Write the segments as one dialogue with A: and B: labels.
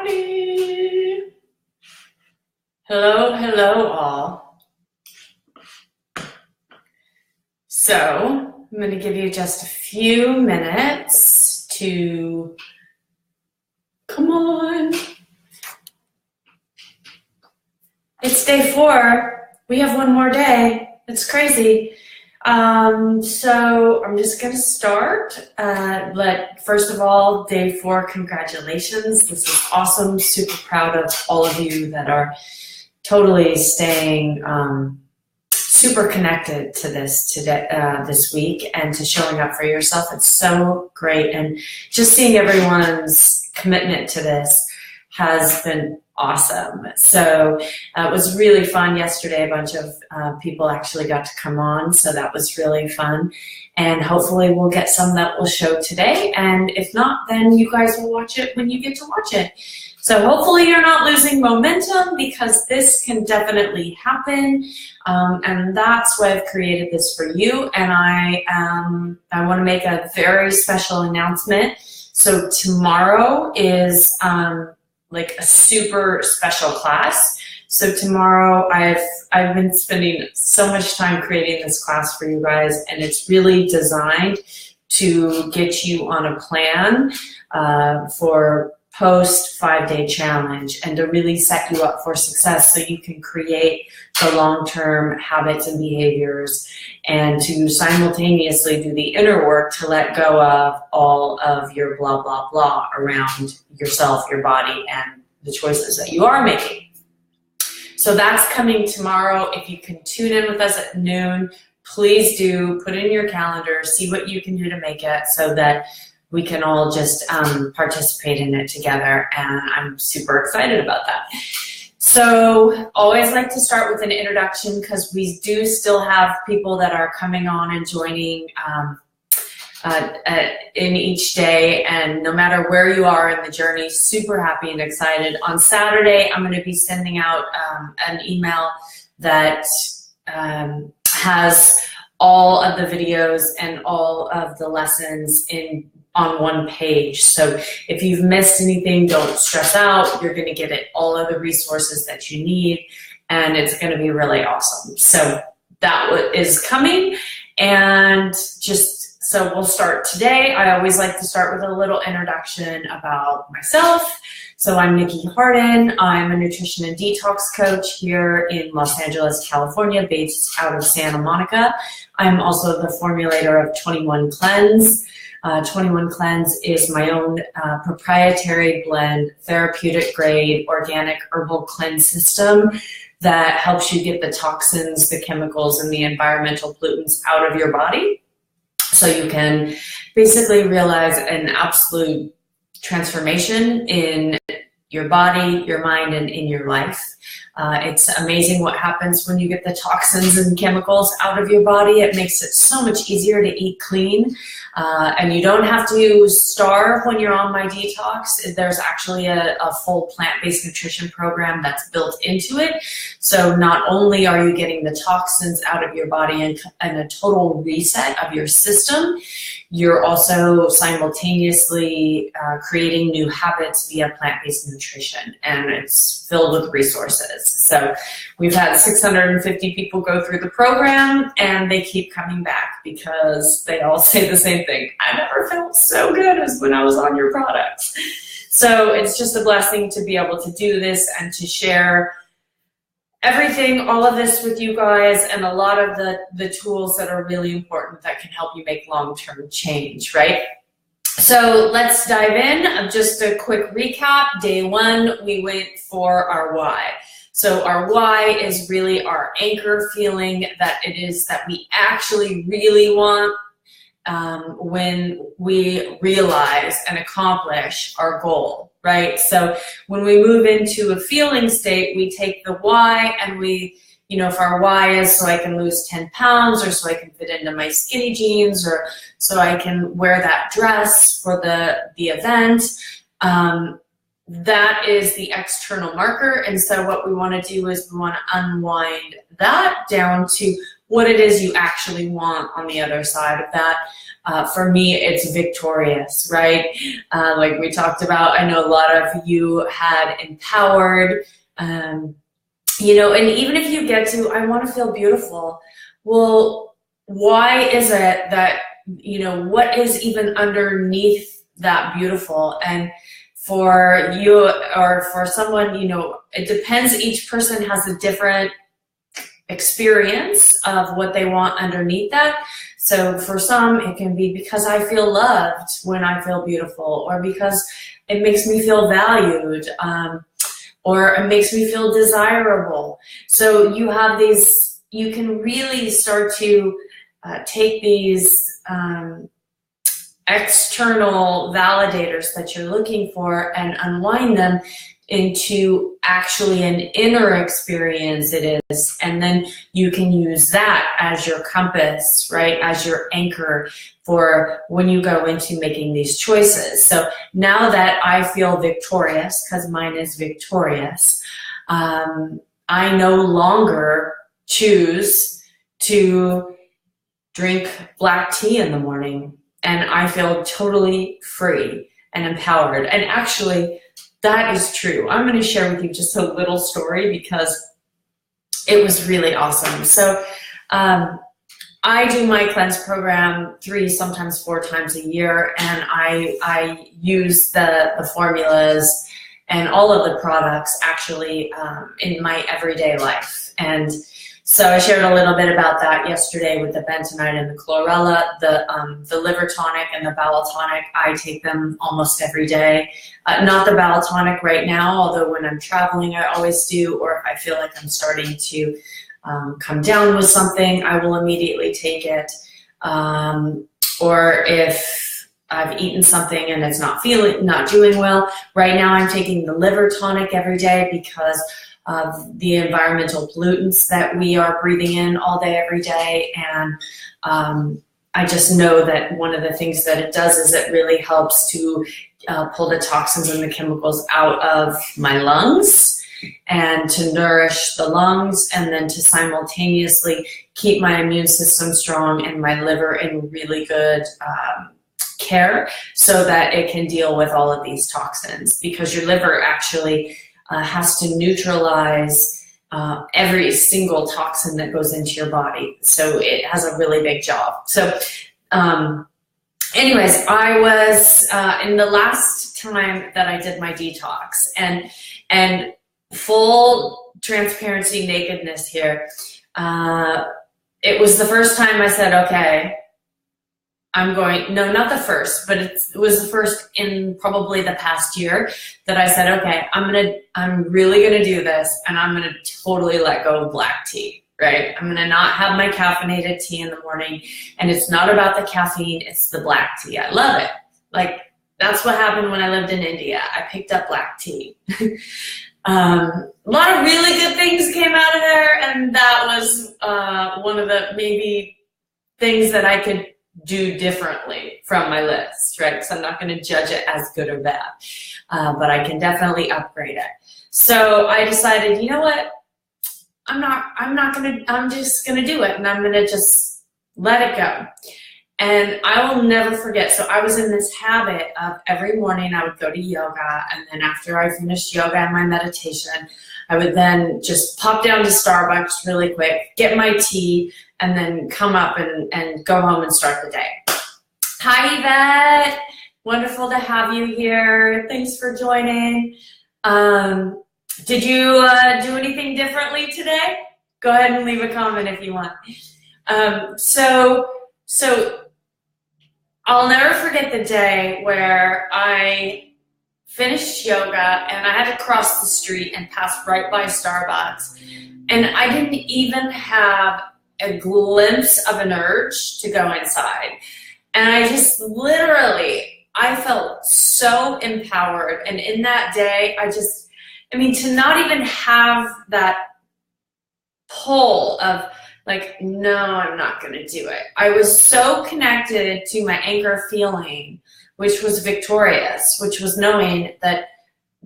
A: Howdy. Hello all. So I'm going to give you just a few minutes to come on. It's day 4. We have one more day. It's crazy. So I'm just going to start. But first of all, day 4, congratulations. This is awesome. Super proud of all of you that are totally staying super connected to this today, this week, and to showing up for yourself. It's so great. And just seeing everyone's commitment to this has been awesome. So it was really fun yesterday. A bunch of people actually got to come on, so that was really fun. And hopefully we'll get some that will show today. And if not, then you guys will watch it when you get to watch it. So hopefully you're not losing momentum, because this can definitely happen. And that's why I've created this for you. And I want to make a very special announcement. So tomorrow is like a super special class. So tomorrow I've been spending so much time creating this class for you guys, and it's really designed to get you on a plan for post 5-day challenge, and to really set you up for success so you can create the long-term habits and behaviors, and to simultaneously do the inner work to let go of all of your blah, blah, blah around yourself, your body, and the choices that you are making. So that's coming tomorrow. If you can tune in with us at noon, please do. Put it in your calendar, see what you can do to make it so that we can all just participate in it together, and I'm super excited about that. So always like to start with an introduction, because we do still have people that are coming on and joining in each day, and no matter where you are in the journey, super happy and excited. On Saturday, I'm going to be sending out an email that has all of the videos and all of the lessons on one page. So if you've missed anything, don't stress out. You're going to get it, all of the resources that you need, and it's going to be really awesome. So that is coming. And just so we'll start today. I always like to start with a little introduction about myself. So I'm Nikki Hardin. I'm a nutrition and detox coach here in Los Angeles, California, based out of Santa Monica. I'm also the formulator of 21 Cleanse. 21 Cleanse is my own proprietary blend, therapeutic grade, organic herbal cleanse system that helps you get the toxins, the chemicals, and the environmental pollutants out of your body, so you can basically realize an absolute transformation in your body, your mind, and in your life. It's amazing what happens when you get the toxins and chemicals out of your body. It makes it so much easier to eat clean. And you don't have to starve when you're on my detox. There's actually a full plant-based nutrition program that's built into it. So not only are you getting the toxins out of your body and a total reset of your system, you're also simultaneously creating new habits via plant-based nutrition, and it's filled with resources. So we've had 650 people go through the program, and they keep coming back because they all say the same thing. I never felt so good as when I was on your products. So it's just a blessing to be able to do this and to share everything, all of this with you guys, and a lot of the tools that are really important that can help you make long-term change, right? So let's dive in. Just a quick recap. Day 1, we went for our why. So our why is really our anchor feeling that it is that we actually really want when we realize and accomplish our goal, right? So when we move into a feeling state, we take the why, and we, if our why is so I can lose 10 pounds, or so I can fit into my skinny jeans, or so I can wear that dress for the event, that is the external marker. And so what we want to do is we want to unwind that down to what it is you actually want on the other side of that. For me, it's victorious, right? Like we talked about, I know a lot of you had empowered, you know, and even if you get to, I want to feel beautiful. Well, why is it that, you know, what is even underneath that beautiful? And for you or for someone, you know, it depends. Each person has a different experience of what they want underneath that. So for some, it can be because I feel loved when I feel beautiful, or because it makes me feel valued, or it makes me feel desirable. So you have these, you can really start to take these external validators that you're looking for and unwind them into actually an inner experience it is. And then you can use that as your compass, right? As your anchor for when you go into making these choices. So now that I feel victorious, because mine is victorious, I no longer choose to drink black tea in the morning. And I feel totally free and empowered. And actually, that is true. I'm going to share with you just a little story because it was really awesome. So I do my cleanse program 3, sometimes 4 times a year, and I use the formulas and all of the products actually in my everyday life. And so I shared a little bit about that yesterday with the bentonite and the chlorella, the liver tonic and the bowel tonic. I take them almost every day. Not the bowel tonic right now, although when I'm traveling I always do, or if I feel like I'm starting to come down with something, I will immediately take it. Or if I've eaten something and it's not doing well. Right now I'm taking the liver tonic every day because of the environmental pollutants that we are breathing in all day, every day. And I just know that one of the things that it does is it really helps to pull the toxins and the chemicals out of my lungs and to nourish the lungs, and then to simultaneously keep my immune system strong and my liver in really good care so that it can deal with all of these toxins, because your liver actually has to neutralize every single toxin that goes into your body. So it has a really big job. So anyways, I was in the last time that I did my detox, and full transparency, nakedness here, it was the first time I said, okay, no, not the first, but it was the first in probably the past year that I said, okay, I'm really gonna do this, and I'm gonna totally let go of black tea, right? I'm gonna not have my caffeinated tea in the morning, and it's not about the caffeine, it's the black tea. I love it. Like, that's what happened when I lived in India. I picked up black tea. A lot of really good things came out of there, and that was one of the maybe things that I could do differently from my list, right? Because I'm not going to judge it as good or bad, but I can definitely upgrade it. So I decided, you know what? I'm just going to do it, and I'm going to just let it go. And I will never forget. So I was in this habit of every morning I would go to yoga, and then after I finished yoga and my meditation, I would then just pop down to Starbucks really quick, get my tea, and then come up and go home and start the day. Hi, Yvette. Wonderful to have you here. Thanks for joining. Did you do anything differently today? Go ahead and leave a comment if you want. So I'll never forget the day where I finished yoga and I had to cross the street and pass right by Starbucks, and I didn't even have a glimpse of an urge to go inside. And I just literally, I felt so empowered. And in that day, to not even have that pull of like, no, I'm not gonna do it. I was so connected to my anchor feeling, which was victorious, which was knowing that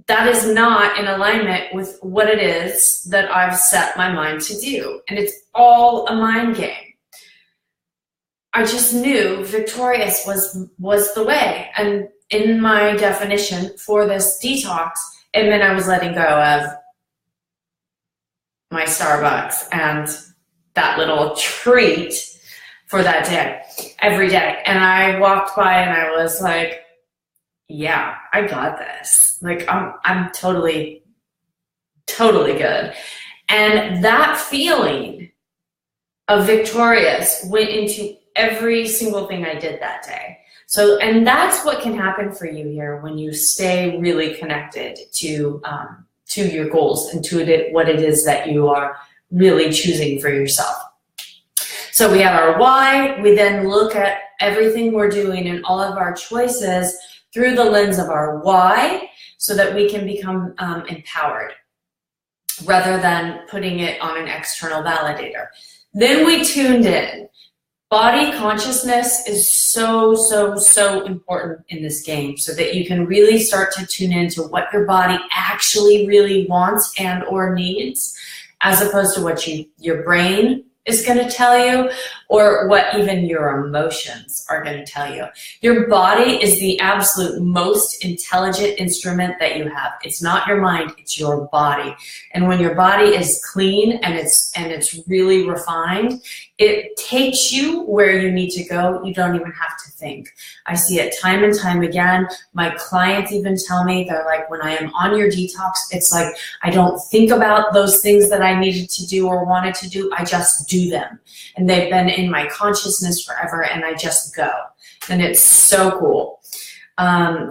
A: that is not in alignment with what it is that I've set my mind to do. And it's all a mind game. I just knew victorious was the way. And in my definition for this detox, it meant I was letting go of my Starbucks and that little treat for that day, every day. And I walked by and I was like, yeah, I got this. Like, I'm totally good. And that feeling of victorious went into every single thing I did that day. So, and that's what can happen for you here when you stay really connected to your goals and to what it is that you are really choosing for yourself. So we have our why. We then look at everything we're doing and all of our choices through the lens of our why, so that we can become empowered rather than putting it on an external validator. Then we tuned in. Body consciousness is so important in this game, so that you can really start to tune into what your body actually really wants and or needs, as opposed to what your brain is going to tell you, or what even your emotions are going to tell you. Your body is the absolute most intelligent instrument that you have. It's not your mind, it's your body. And when your body is clean and it's really refined, it takes you where you need to go. You don't even have to think. I see it time and time again. My clients even tell me, they're like, when I am on your detox, it's like I don't think about those things that I needed to do or wanted to do. I just do them. And they've been in my consciousness forever, and I just go. And it's so cool.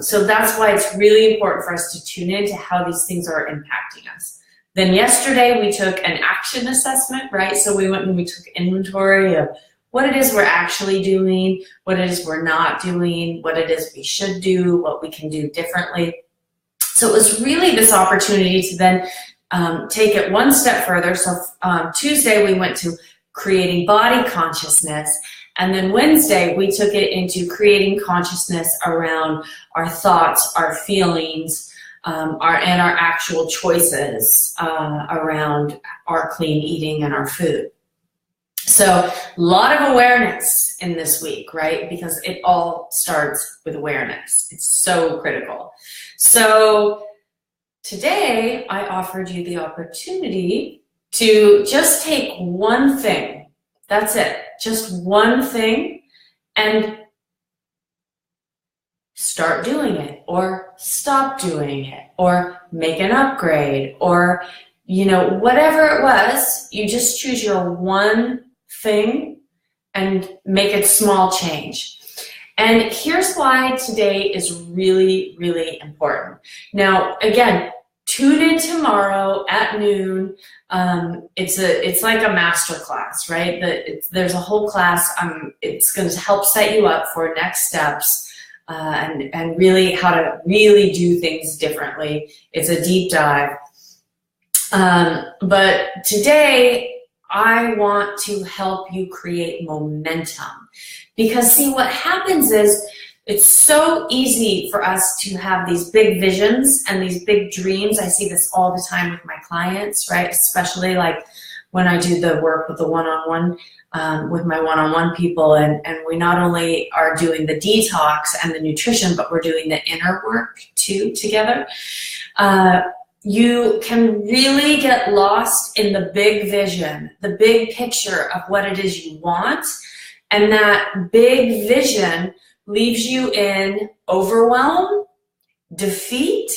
A: So that's why it's really important for us to tune into how these things are impacting us. Then yesterday we took an action assessment, right? So we went and we took inventory of what it is we're actually doing, what it is we're not doing, what it is we should do, what we can do differently. So it was really this opportunity to then take it one step further. So Tuesday we went to creating body consciousness. And then Wednesday, we took it into creating consciousness around our thoughts, our feelings, and our actual choices around our clean eating and our food. So a lot of awareness in this week, right? Because it all starts with awareness. It's so critical. So today, I offered you the opportunity to just take one thing. That's it. Just one thing, and start doing it, or stop doing it, or make an upgrade, or, you know, whatever it was, you just choose your one thing and make it small change. And here's why today is really, really important. Now, again, tune in tomorrow at noon. It's like a master class, right? There's a whole class. It's going to help set you up for next steps and really how to really do things differently. It's a deep dive. But today, I want to help you create momentum, because see, what happens is it's so easy for us to have these big visions and these big dreams. I see this all the time with my clients, right? Especially like when I do the work with the one-on-one, with my one-on-one people, and we not only are doing the detox and the nutrition, but we're doing the inner work too together. You can really get lost in the big vision, the big picture of what it is you want. And that big vision leaves you in overwhelm, defeat,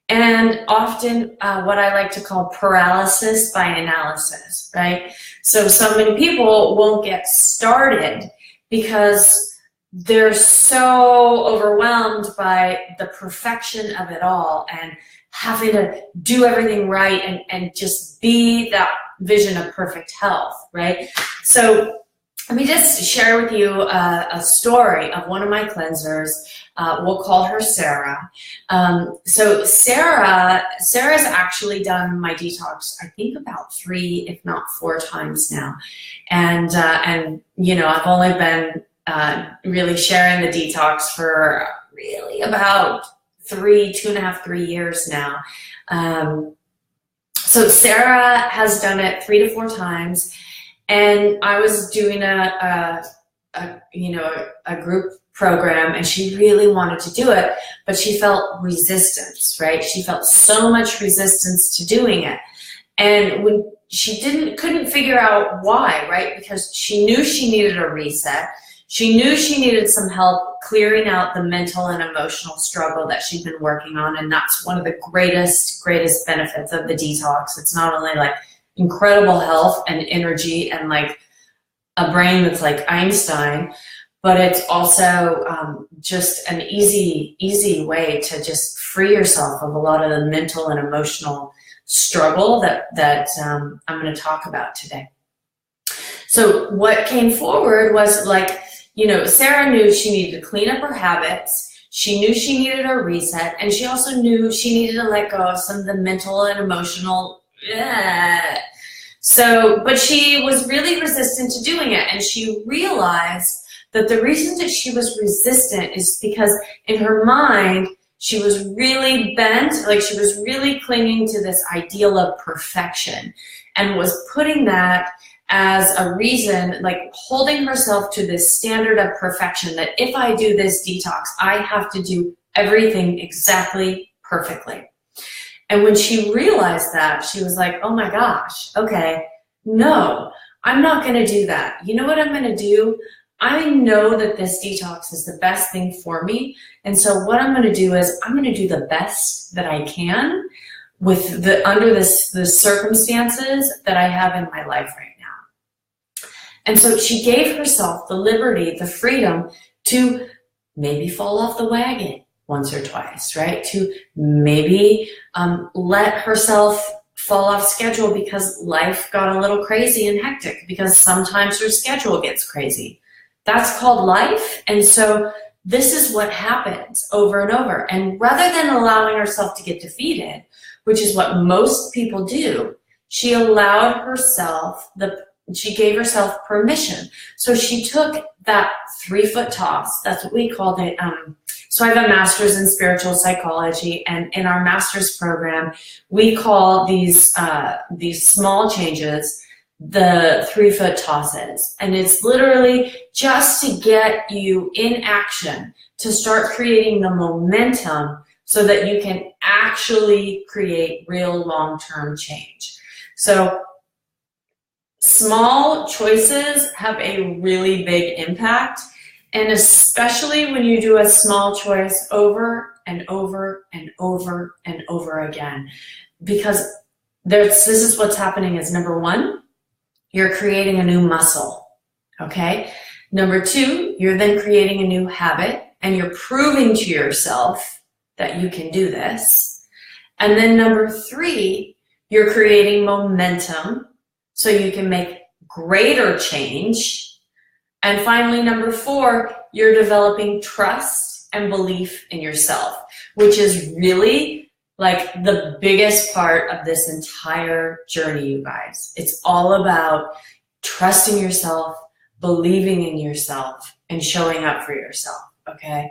A: and often what I like to call paralysis by analysis, right? So many people won't get started because they're so overwhelmed by the perfection of it all and having to do everything right and just be that vision of perfect health, right? So let me just share with you a story of one of my cleansers. We'll call her Sarah. So Sarah's actually done my detox, I think about 3, if not 4 times now. And you know, I've only been really sharing the detox for really about 2.5, 3 years now. So Sarah has done it 3 to 4 times, and I was doing a group program, and she really wanted to do it, but she felt resistance, right? She felt so much resistance to doing it. And when she couldn't figure out why, right? Because she knew she needed a reset. She knew she needed some help clearing out the mental and emotional struggle that she'd been working on. And that's one of the greatest benefits of the detox. It's not only like incredible health and energy and like a brain that's like Einstein, but it's also just an easy way to just free yourself of a lot of the mental and emotional struggle that I'm going to talk about today. So what came forward was like, Sarah knew she needed to clean up her habits. She knew she needed a reset, and she also knew she needed to let go of some of the mental and emotional. But she was really resistant to doing it, and she realized that the reason that she was resistant is because in her mind, she was really bent, like she was really clinging to this ideal of perfection and was putting that as a reason, like holding herself to this standard of perfection, that if I do this detox, I have to do everything exactly perfectly. And when she realized that, she was like, oh my gosh, okay, no, I'm not going to do that. You know what I'm going to do? I know that this detox is the best thing for me. And so what I'm going to do is I'm going to do the best that I can with under the circumstances that I have in my life right now. And so she gave herself the liberty, the freedom to maybe fall off the wagon once or twice, right? To maybe let herself fall off schedule because life got a little crazy and hectic, because sometimes her schedule gets crazy. That's called life. And so this is what happens over and over. And rather than allowing herself to get defeated, which is what most people do, she allowed herself, she gave herself permission. So she took that 3-foot toss, that's what we called it. So I have a master's in spiritual psychology, and in our master's program, we call these small changes the 3-foot tosses. And it's literally just to get you in action, to start creating the momentum so that you can actually create real long-term change. So small choices have a really big impact, and especially when you do a small choice over and over and over and over again, because this is what's happening is, number one, you're creating a new muscle, okay? Number two, you're then creating a new habit, and you're proving to yourself that you can do this. And then number three, you're creating momentum so you can make greater change. And finally, number four, you're developing trust and belief in yourself, which is really like the biggest part of this entire journey, you guys. It's all about trusting yourself, believing in yourself, and showing up for yourself, okay?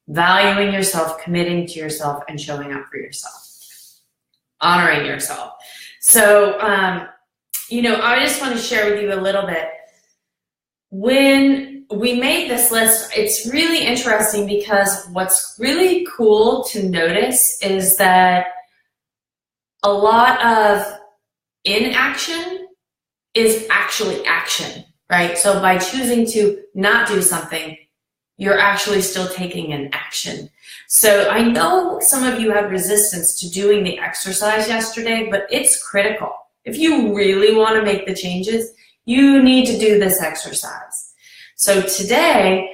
A: Valuing yourself, committing to yourself, and showing up for yourself. Honoring yourself. So, I just want to share with you a little bit. When we made this list, it's really interesting because what's really cool to notice is that a lot of inaction is actually action, right? So by choosing to not do something, you're actually still taking an action. So I know some of you had resistance to doing the exercise yesterday, but it's critical. If you really want to make the changes, you need to do this exercise. So today,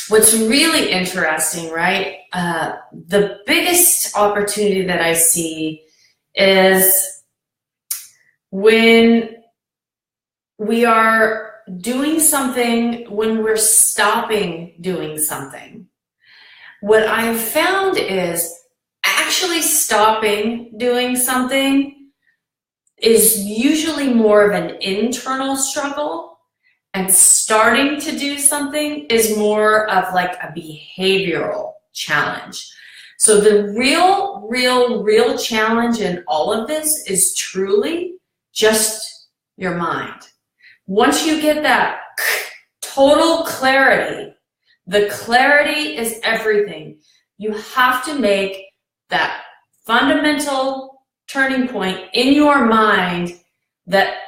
A: what's really interesting, right? The biggest opportunity that I see is when we are doing something, when we're stopping doing something. What I've found is actually stopping doing something is usually more of an internal struggle, and starting to do something is more of like a behavioral challenge. So the real challenge in all of this is truly just your mind. Once you get that total clarity, the clarity is everything. You have to make that fundamental turning point in your mind that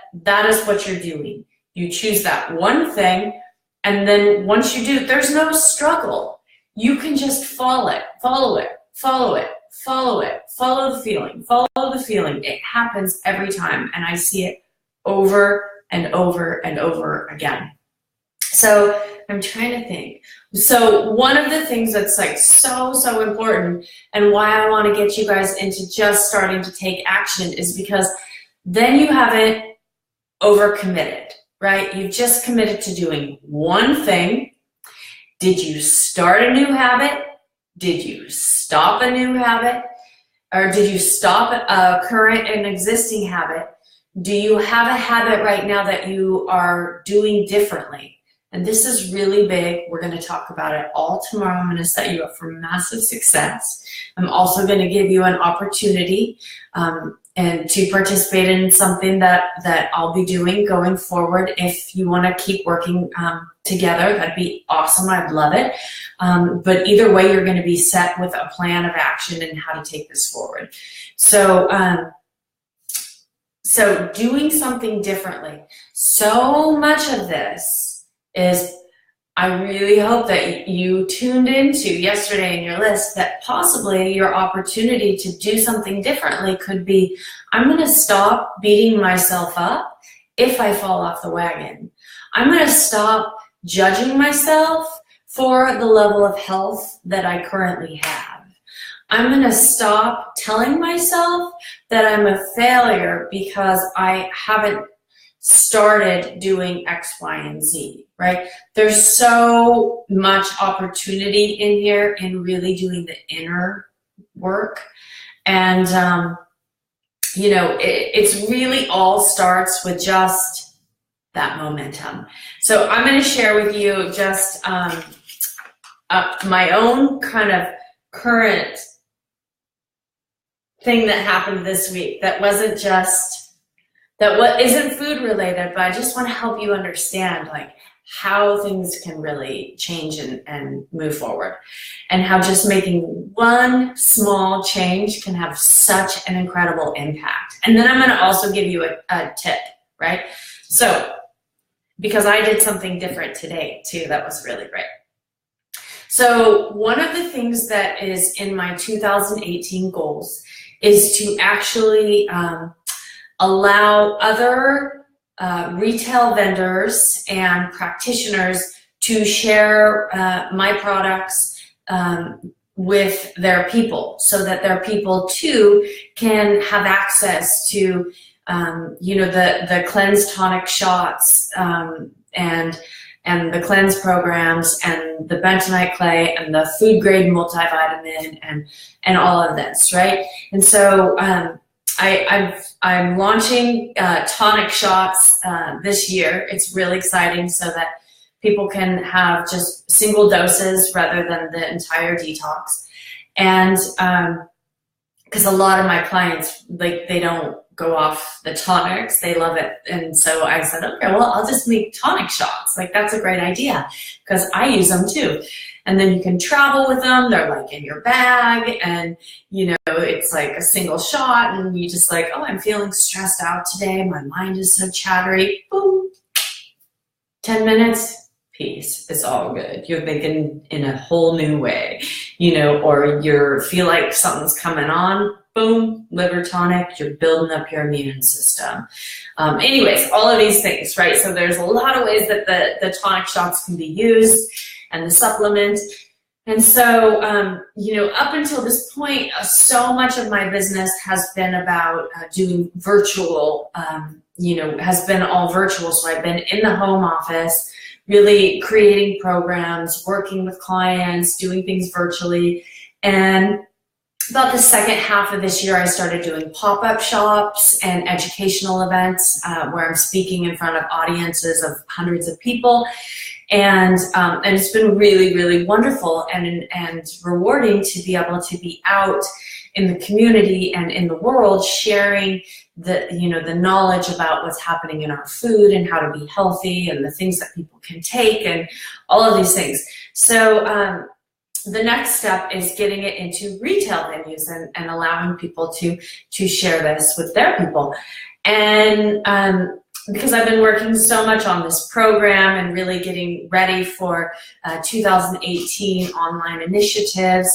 A: is what you're doing. You choose that one thing, and then once you do, there's no struggle. You can just follow it, follow it, follow it, follow it, follow the feeling, follow the feeling. It happens every time, and I see it over and over and over again. So I'm trying to think. So one of the things that's like so important, and why I want to get you guys into just starting to take action, is because then you haven't overcommitted, right? You've just committed to doing one thing. Did you start a new habit? Did you stop a new habit? Or did you stop a current and existing habit? Do you have a habit right now that you are doing differently? And this is really big. We're going to talk about it all tomorrow. I'm going to set you up for massive success. I'm also going to give you an opportunity and to participate in something that I'll be doing going forward. If you want to keep working together, that'd be awesome. I'd love it. But either way, you're going to be set with a plan of action and how to take this forward. So doing something differently. So much of this is, I really hope that you tuned into yesterday in your list that possibly your opportunity to do something differently could be, I'm going to stop beating myself up if I fall off the wagon. I'm going to stop judging myself for the level of health that I currently have. I'm going to stop telling myself that I'm a failure because I haven't started doing X, Y, and Z, right? There's so much opportunity in here in really doing the inner work. And, it's really all starts with just that momentum. So I'm going to share with you just my own kind of current thing that happened this week that wasn't just what isn't food related, but I just want to help you understand like how things can really change and move forward, and how just making one small change can have such an incredible impact. And then I'm going to also give you a tip, right? So, because I did something different today too, that was really great. So one of the things that is in my 2018 goals is to actually allow other retail vendors and practitioners to share my products with their people, so that their people too can have access to the Cleanse Tonic Shots and the cleanse programs and the bentonite clay and the food grade multivitamin and all of this, right? And so I'm launching Tonic Shots this year. It's really exciting, so that people can have just single doses rather than the entire detox. And because a lot of my clients, they don't go off the tonics, they love it. And so I said, okay, well, I'll just make tonic shots. Like, that's a great idea, because I use them too. And then you can travel with them. They're like in your bag, and it's like a single shot, and you just like, oh, I'm feeling stressed out today. My mind is so chattery. Boom. 10 minutes, peace. It's all good. You're thinking in a whole new way, or you feel like something's coming on. Boom, liver tonic, you're building up your immune system. Anyways, all of these things, right? So there's a lot of ways that the tonic shots can be used, and the supplement. And so, up until this point, so much of my business has been about doing virtual, has been all virtual. So I've been in the home office, really creating programs, working with clients, doing things virtually. And about the second half of this year, I started doing pop-up shops and educational events where I'm speaking in front of audiences of hundreds of people. And it's been really, really wonderful and rewarding to be able to be out in the community and in the world sharing the knowledge about what's happening in our food and how to be healthy and the things that people can take and all of these things. So the next step is getting it into retail venues and allowing people to share this with their people. And because I've been working so much on this program and really getting ready for 2018 online initiatives,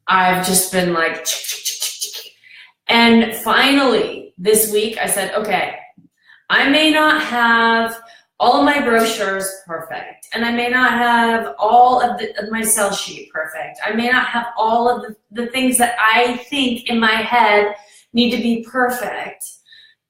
A: I've just been like, and finally this week I said, okay, I may not have all of my brochures perfect, and I may not have all of my sell sheet perfect. I may not have all of the things that I think in my head need to be perfect,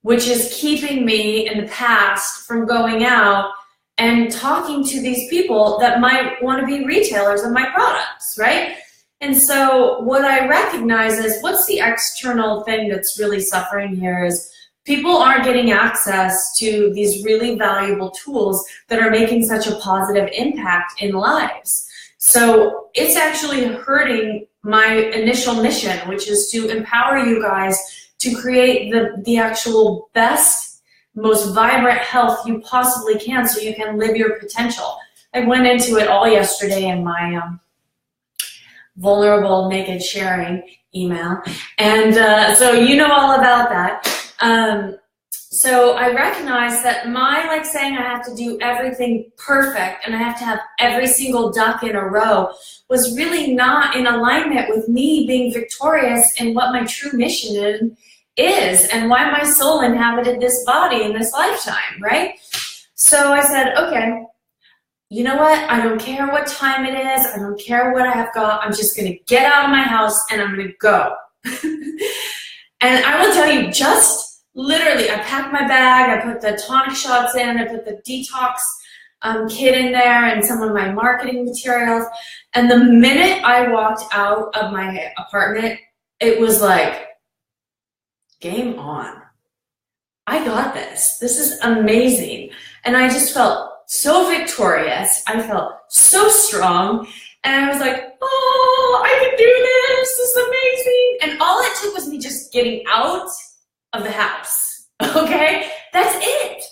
A: which is keeping me in the past from going out and talking to these people that might want to be retailers of my products, right? And so what I recognize is, what's the external thing that's really suffering here is people aren't getting access to these really valuable tools that are making such a positive impact in lives. So it's actually hurting my initial mission, which is to empower you guys to create the actual best, most vibrant health you possibly can so you can live your potential. I went into it all yesterday in my vulnerable naked sharing email, and so you know all about that. So I recognize that my saying I have to do everything perfect and I have to have every single duck in a row was really not in alignment with me being victorious in what my true mission is and why my soul inhabited this body in this lifetime, right? So I said, okay, you know what? I don't care what time it is. I don't care what I have got. I'm just going to get out of my house and I'm going to go. And I will tell you, just literally, I packed my bag, I put the Tonic Shots in, I put the detox kit in there and some of my marketing materials. And the minute I walked out of my apartment, it was like, game on. I got this. This is amazing. And I just felt so victorious. I felt so strong. And I was like, oh, I can do this. This is amazing. And all it took was me just getting out of the house. Okay? That's it.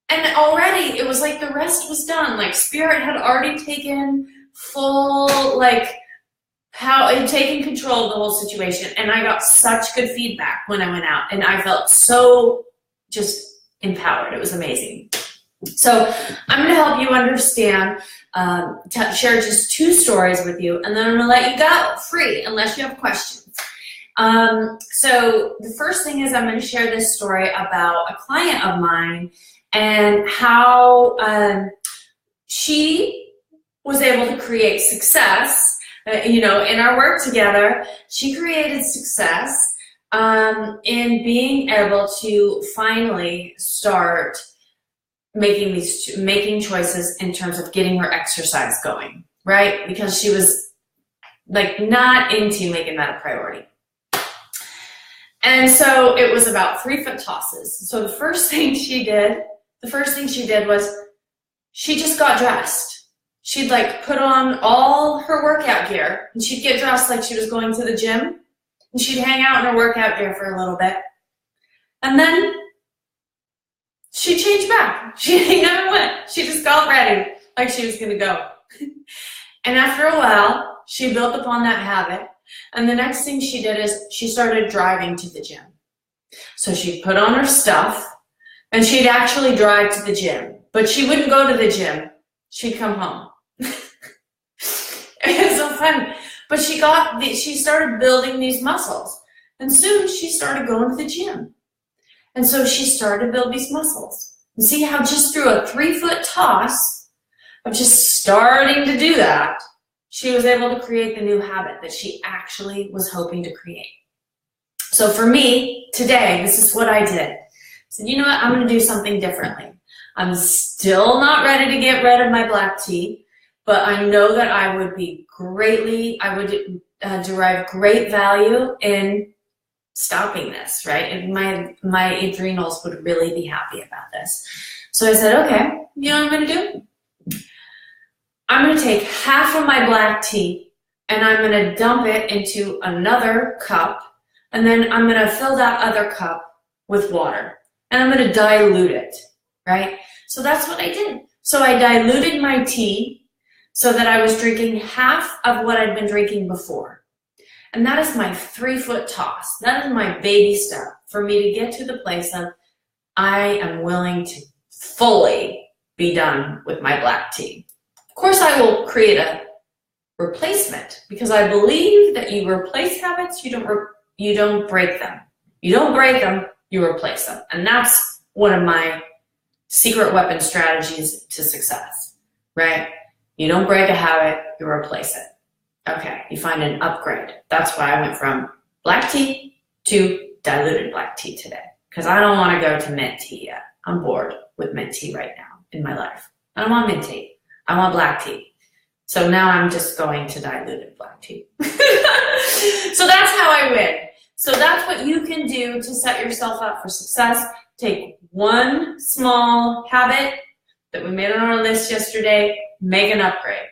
A: And already it was like the rest was done. Like Spirit had already taken full, taking control of the whole situation. And I got such good feedback when I went out. And I felt so just empowered. It was amazing. So I'm going to help you understand, share just 2 stories with you, and then I'm going to let you go free unless you have questions. So the first thing is I'm going to share this story about a client of mine and how she was able to create success, in our work together. She created success in being able to finally start making choices in terms of getting her exercise going, right? Because she was not into making that a priority. And so it was about 3-foot tosses. So the first thing she did was she just got dressed. She'd put on all her workout gear and she'd get dressed like she was going to the gym, and she'd hang out in her workout gear for a little bit. And then she changed back. She never went. She just got ready like she was going to go. And after a while, she built upon that habit. And the next thing she did is she started driving to the gym. So she'd put on her stuff and she'd actually drive to the gym. But she wouldn't go to the gym. She'd come home. It was so fun. But she started building these muscles. And soon she started going to the gym. And so she started to build these muscles. And see how just through a 3-foot toss of just starting to do that, she was able to create the new habit that she actually was hoping to create. So for me, today, this is what I did. I said, you know what, I'm going to do something differently. I'm still not ready to get rid of my black tea, but I know that I would derive great value in stopping this, right? And my adrenals would really be happy about this. So I said, okay, you know what I'm gonna do? I'm gonna take half of my black tea and I'm gonna dump it into another cup, and then I'm gonna fill that other cup with water, and I'm gonna dilute it, right? So that's what I did. So I diluted my tea so that I was drinking half of what I'd been drinking before. And that is my 3-foot toss. That is my baby step for me to get to the place of I am willing to fully be done with my black tea. Of course, I will create a replacement because I believe that you replace habits, you don't break them. You don't break them, you replace them. And that's one of my secret weapon strategies to success, right? You don't break a habit, you replace it. Okay, you find an upgrade. That's why I went from black tea to diluted black tea today, because I don't want to go to mint tea yet. I'm bored with mint tea right now in my life. I don't want mint tea. I want black tea. So now I'm just going to diluted black tea. So that's how I win. So that's what you can do to set yourself up for success. Take one small habit that we made on our list yesterday, make an upgrade.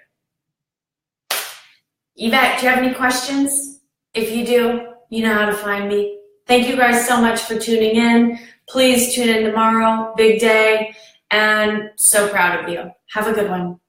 A: Yvette, do you have any questions? If you do, you know how to find me. Thank you guys so much for tuning in. Please tune in tomorrow, big day, and so proud of you. Have a good one.